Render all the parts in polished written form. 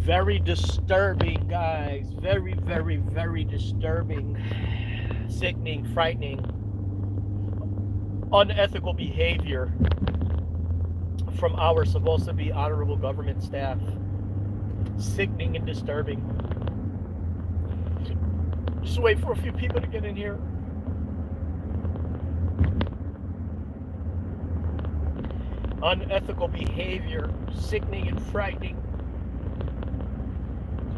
Very disturbing, guys. Very, very, very disturbing, sickening, frightening, unethical behavior from our supposed to be honorable government staff. Sickening and disturbing. Just wait for a few people to get in here. Unethical behavior, sickening and frightening.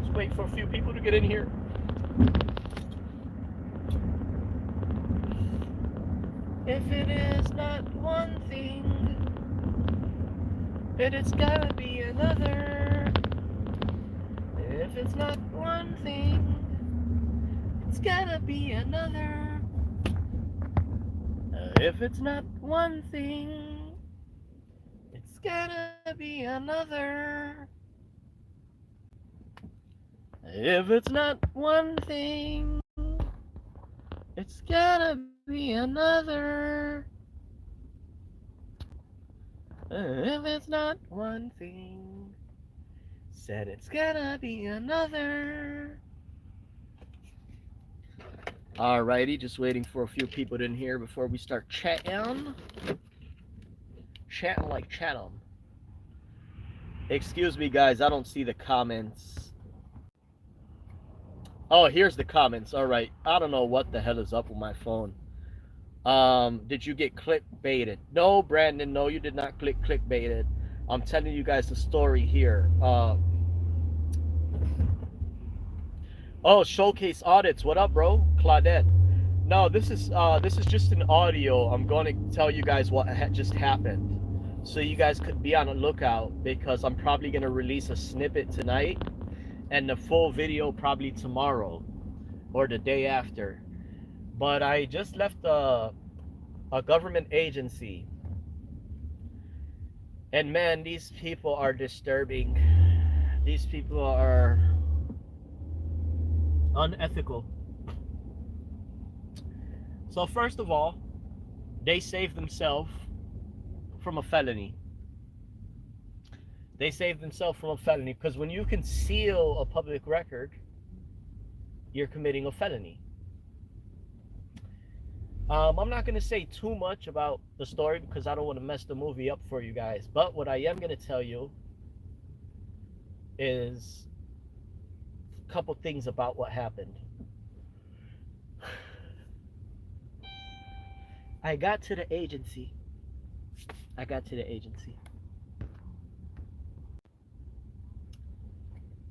Just wait for a few people to get in here. If it is not one thing, then it's gotta be another. If it's not one thing, it's gotta be another. If it's not one thing, it's gotta be another. If it's not one thing, it's gotta be another. If it's not one thing, said it's gotta be another. Alrighty, just waiting for a few people in here before we start chatting. Chatting like Chatham. Excuse me, guys, I don't see the comments. Oh, here's the comments. Alright, I don't know what the hell is up with my phone. Did you get clickbaited? No, Brandon, no, you did not clickbaited. I'm telling you guys the story here. Oh, Showcase Audits. What up, bro? Claudette. No, this is just an audio. I'm going to tell you guys what just happened, so you guys could be on the lookout, because I'm probably going to release a snippet tonight and the full video probably tomorrow or the day after. But I just left a government agency, and man, these people are disturbing. These people are unethical. So first of all, they saved themselves from a felony. They saved themselves from a felony because when you conceal a public record, you're committing a felony. I'm not going to say too much about the story because I don't want to mess the movie up for you guys. But what I am going to tell you is a couple things about what happened. I got to the agency.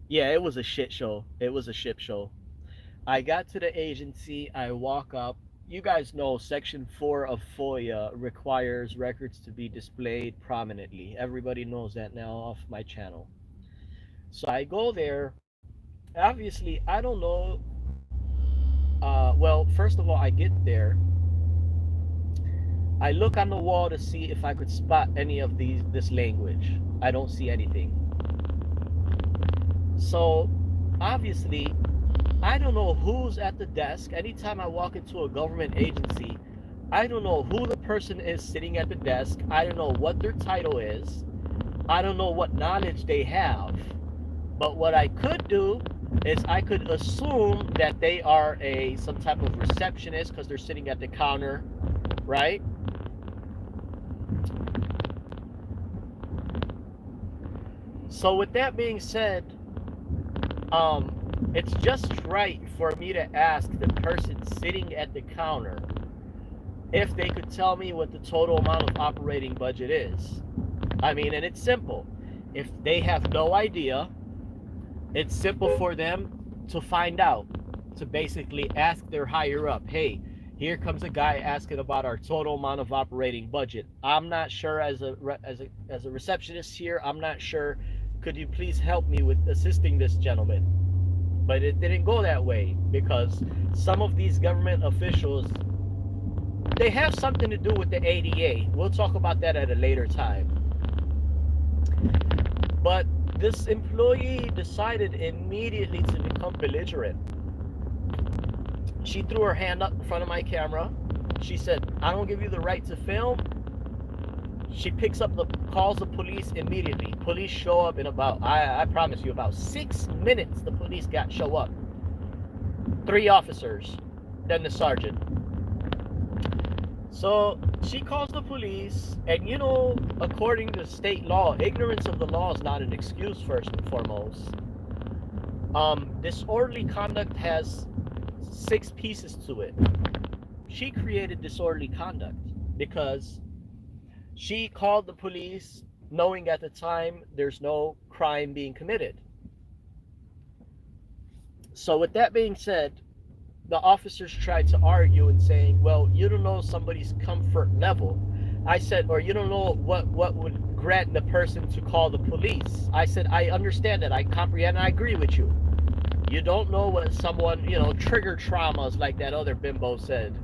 Yeah, it was a shit show. I got to the agency. I walk up. You guys know Section 4 of FOIA requires records to be displayed prominently. Everybody knows that now off my channel. So I go there. Obviously, I don't know. Well, first of all, I get there. I look on the wall to see if I could spot any of this language. I don't see anything. So, obviously, I don't know who's at the desk. Anytime I walk into a government agency, I don't know who the person is sitting at the desk. I don't know what their title is. I don't know what knowledge they have. But what I could do is I could assume that they are some type of receptionist because they're sitting at the counter, right? So with that being said, it's just right for me to ask the person sitting at the counter if they could tell me what the total amount of operating budget is. I mean, and it's simple. If they have no idea, it's simple for them to find out, to basically ask their higher up, hey, here comes a guy asking about our total amount of operating budget. I'm not sure, as a receptionist here, I'm not sure. Could you please help me with assisting this gentleman? But it didn't go that way, because some of these government officials, they have something to do with the ADA. We'll talk about that at a later time. But this employee decided immediately to become belligerent. She threw her hand up in front of my camera. She said, I don't give you the right to film. She calls the police immediately. Police show up in about, I promise you, about 6 minutes. The police show up. 3 officers, then the sergeant. So she calls the police, and you know, according to state law, ignorance of the law is not an excuse, first and foremost. Disorderly conduct has 6 pieces to it. She created disorderly conduct because she called the police knowing at the time there's no crime being committed. So with that being said, the officers tried to argue and saying, well, you don't know somebody's comfort level. I said, or you don't know what would grant the person to call the police. I said, I understand that, I comprehend, I agree with you. You don't know what someone, you know, trigger traumas, like that other bimbo said.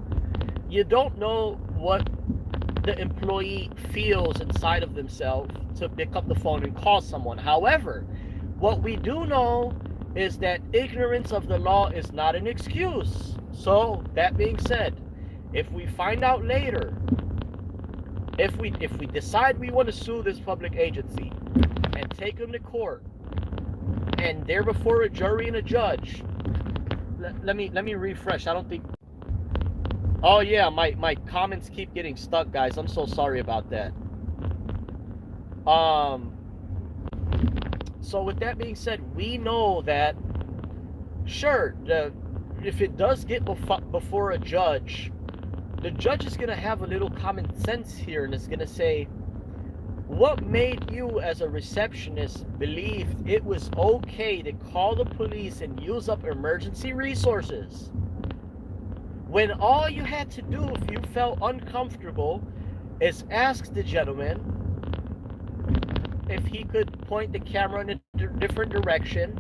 You don't know what the employee feels inside of themselves to pick up the phone and call someone. However, what we do know is that ignorance of the law is not an excuse. So that being said, if we find out later, if we decide we want to sue this public agency and take them to court, and they're before a jury and a judge, let me refresh. I don't think. Oh yeah, my comments keep getting stuck, guys. I'm so sorry about that. So with that being said, we know that, sure, if it does get before a judge, the judge is going to have a little common sense here, and is going to say, what made you as a receptionist believe it was okay to call the police and use up emergency resources when all you had to do, if you felt uncomfortable, is ask the gentleman if he could point the camera in a different direction,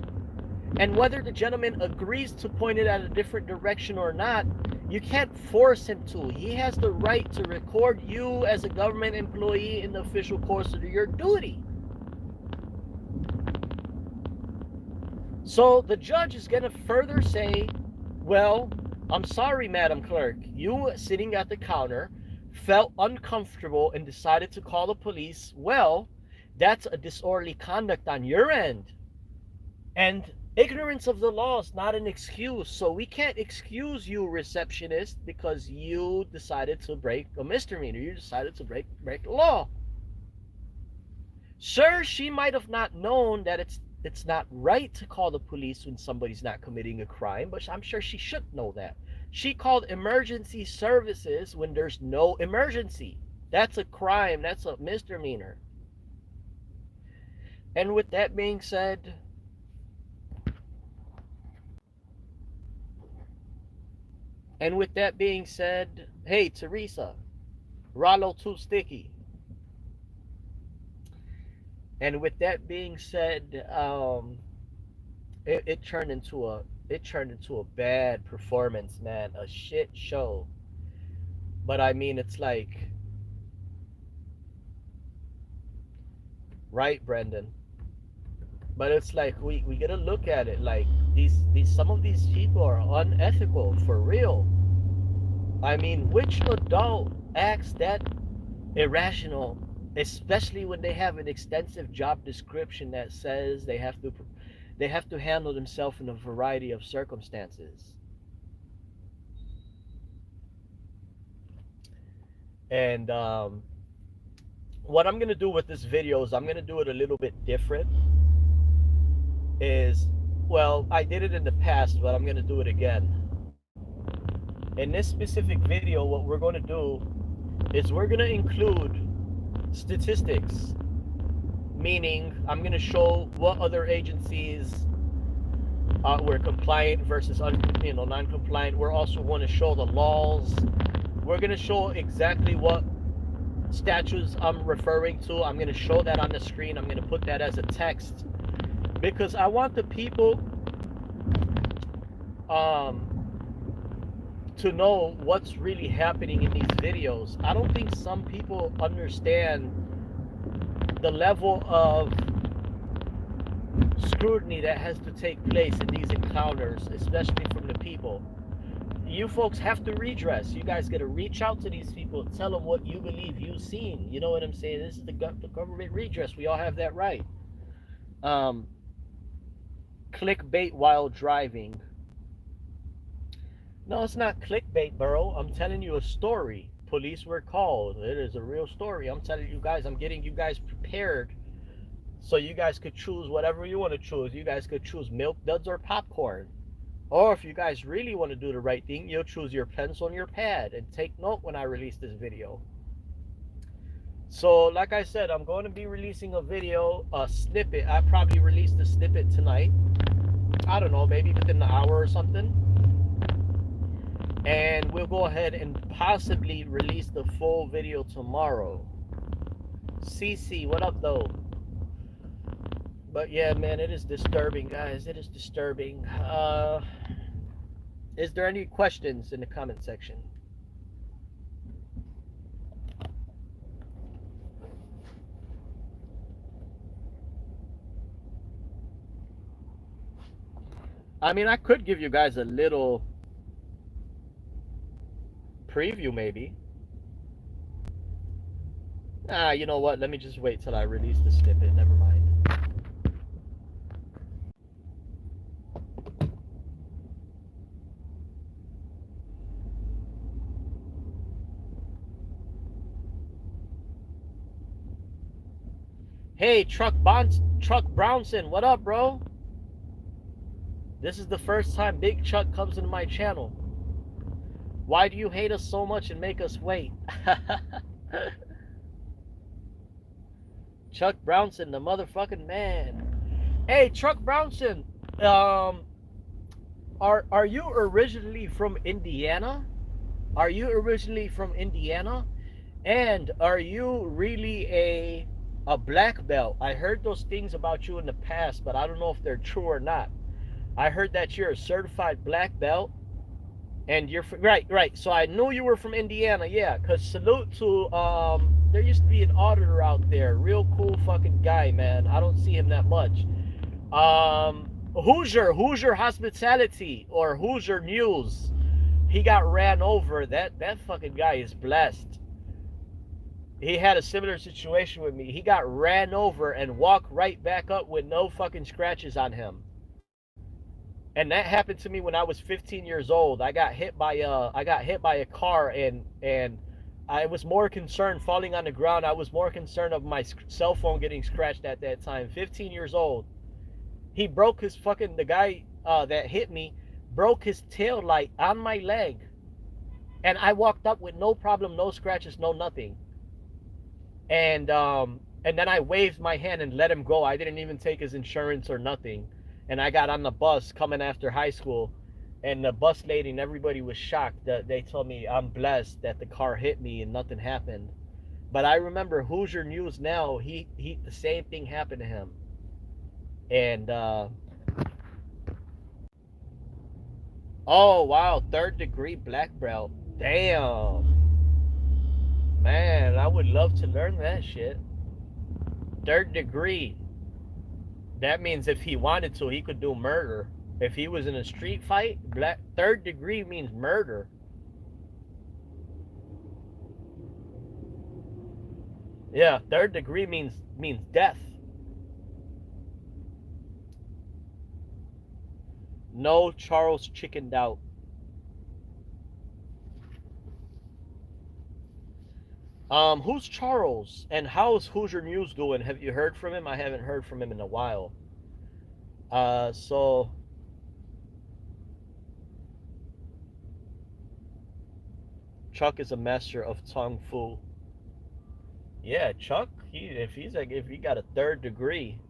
and whether the gentleman agrees to point it at a different direction or not, you can't force him to. He has the right to record you as a government employee in the official course of your duty. So the judge is going to further say, well, I'm sorry, Madam Clerk, you sitting at the counter felt uncomfortable and decided to call the police. Well, that's a disorderly conduct on your end. And ignorance of the law is not an excuse. So we can't excuse you, receptionist, because you decided to break a misdemeanor. You decided to break the law. Sure, she might have not known that it's not right to call the police when somebody's not committing a crime, but I'm sure she should know that. She called emergency services when there's no emergency. That's a crime. That's a misdemeanor. And with that being said, hey, Teresa, Rollo too sticky. And with that being said, it turned into a bad performance, man, a shit show. But I mean, it's like, right, Brendan? But it's like we gotta look at it like these some of these people are unethical for real. I mean, which adult acts that irrational, especially when they have an extensive job description that says they have to handle themselves in a variety of circumstances. And what I'm gonna do with this video is I'm gonna do it a little bit different. Well, I did it in the past, but I'm gonna do it again. In this specific video, what we're gonna do is we're gonna include statistics, meaning I'm gonna show what other agencies were compliant versus non-compliant. We're also going to show the laws. We're gonna show exactly what statutes I'm referring to. I'm gonna show that on the screen. I'm gonna put that as a text, because I want the people to know what's really happening in these videos. I don't think some people understand the level of scrutiny that has to take place in these encounters, especially from the people. you folks have to redress. You guys got to reach out to these people, tell them what you believe you've seen. You know what I'm saying? This is the government redress. We all have that right. Um, Clickbait while driving. No, it's not clickbait, bro. I'm telling you a story. Police were called. It is a real story. I'm telling you guys, I'm getting you guys prepared so you guys could choose whatever you want to choose. You guys could choose Milk Duds or popcorn. Or if you guys really want to do the right thing, you'll choose your pencil and your pad and take note when I release this video. So, like I said, I'm going to be releasing a video, a snippet. I probably released the snippet tonight. I don't know, maybe within an hour or something. And we'll go ahead and possibly release the full video tomorrow. CC, what up though? But yeah, man, it is disturbing, guys. It is disturbing. Is there any questions in the comment section? I mean, I could give you guys a little preview, maybe. You know what? Let me just wait till I release the snippet. Never mind. Hey, Truck Brownson, what up, bro? This is the first time Big Chuck comes into my channel. Why do you hate us so much and make us wait? Chuck Brownson, the motherfucking man. Hey, Truck Brownson, are you originally from Indiana? Are you originally from Indiana? And are you really a black belt? I heard those things about you in the past, but I don't know if they're true or not. I heard that you're a certified black belt, and you're right. So I knew you were from Indiana, yeah. Cause salute to there used to be an auditor out there, real cool fucking guy, man. I don't see him that much. Hoosier Hospitality or Hoosier News. He got ran over. That fucking guy is blessed. He had a similar situation with me. He got ran over and walked right back up with no fucking scratches on him. And that happened to me when I was 15 years old. I got hit by a car, and I was more concerned falling on the ground. I was more concerned of my cell phone getting scratched at that time. 15 years old. He broke his fucking, the guy that hit me broke his tail light on my leg. And I walked up with no problem, no scratches, no nothing. And then I waved my hand and let him go. I didn't even take his insurance or nothing. And I got on the bus coming after high school, and the bus lady and everybody was shocked. That they told me I'm blessed that the car hit me and nothing happened. But I remember Hoosier News now, he the same thing happened to him. And oh wow, 3rd degree black belt. Damn. Man, I would love to learn that shit. 3rd degree. That means if he wanted to, he could do murder. If he was in a street fight, 3rd degree means murder. Yeah, 3rd degree means death. No, Charles chickened out. Who's Charles, and how's Hoosier News doing? Have you heard from him? I haven't heard from him in a while. So Chuck is a master of Kung Fu. Yeah, Chuck, if he got a 3rd degree,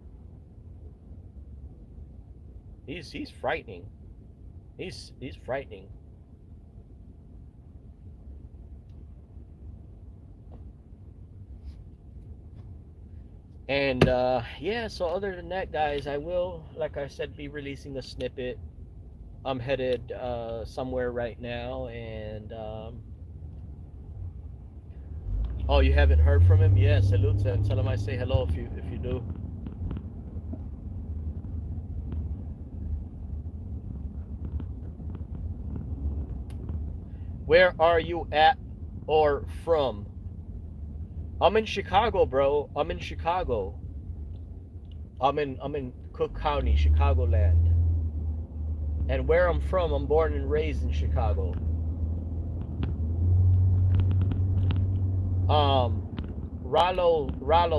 he's frightening. He's frightening. And yeah, so other than that, guys, I will, like I said, be releasing a snippet. I'm headed somewhere right now, and oh, you haven't heard from him? Yeah, salute to him. Tell him I say hello if you do. Where are you at or from? I'm in Chicago, bro. I'm in Chicago. I'm in Cook County, Chicagoland. And where I'm from, I'm born and raised in Chicago.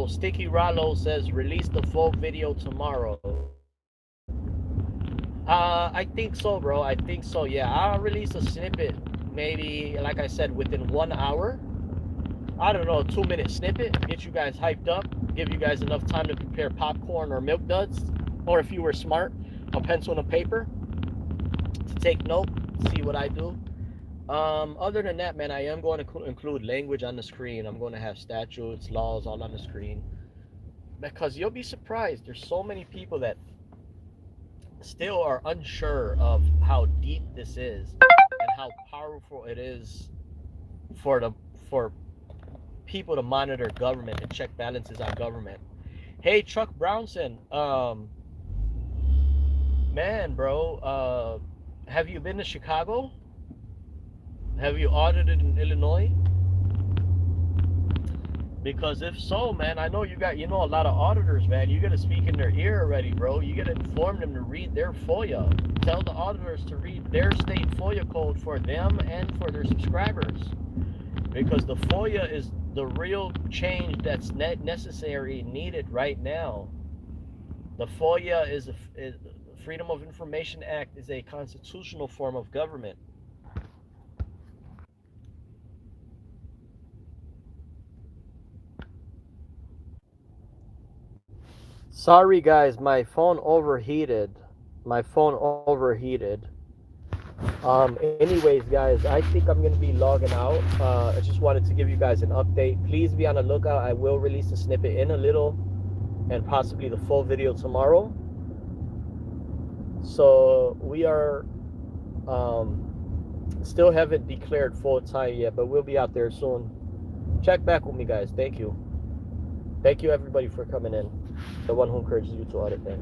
Sticky Rollo says release the full video tomorrow. I think so, bro. I think so. Yeah, I'll release a snippet, maybe like I said, within 1 hour. I don't know, a 2-minute snippet, get you guys hyped up, give you guys enough time to prepare popcorn or milk duds, or if you were smart, a pencil and a paper to take note, see what I do. Other than that, man, I am going to include language on the screen. I'm going to have statutes, laws all on the screen, because you'll be surprised. There's so many people that still are unsure of how deep this is and how powerful it is for people to monitor government and check balances on government. Hey, Chuck Brownson, man, bro, have you been to Chicago? Have you audited in Illinois? Because if so, man, I know you know a lot of auditors, man. You gotta speak in their ear already, bro. You gotta inform them to read their FOIA. Tell the auditors to read their state FOIA code for them and for their subscribers. Because the FOIA is the real change that's necessary, needed right now. The FOIA is Freedom of Information Act is a constitutional form of government. Sorry guys, my phone overheated. Anyways, guys, I think I'm gonna be logging out. I just wanted to give you guys an update. Please be on the lookout. I will release a snippet in a little, and possibly the full video tomorrow. So we are still haven't declared full time yet, but we'll be out there soon. Check back with me, guys. Thank you everybody for coming in. The one who encourages you to audit them.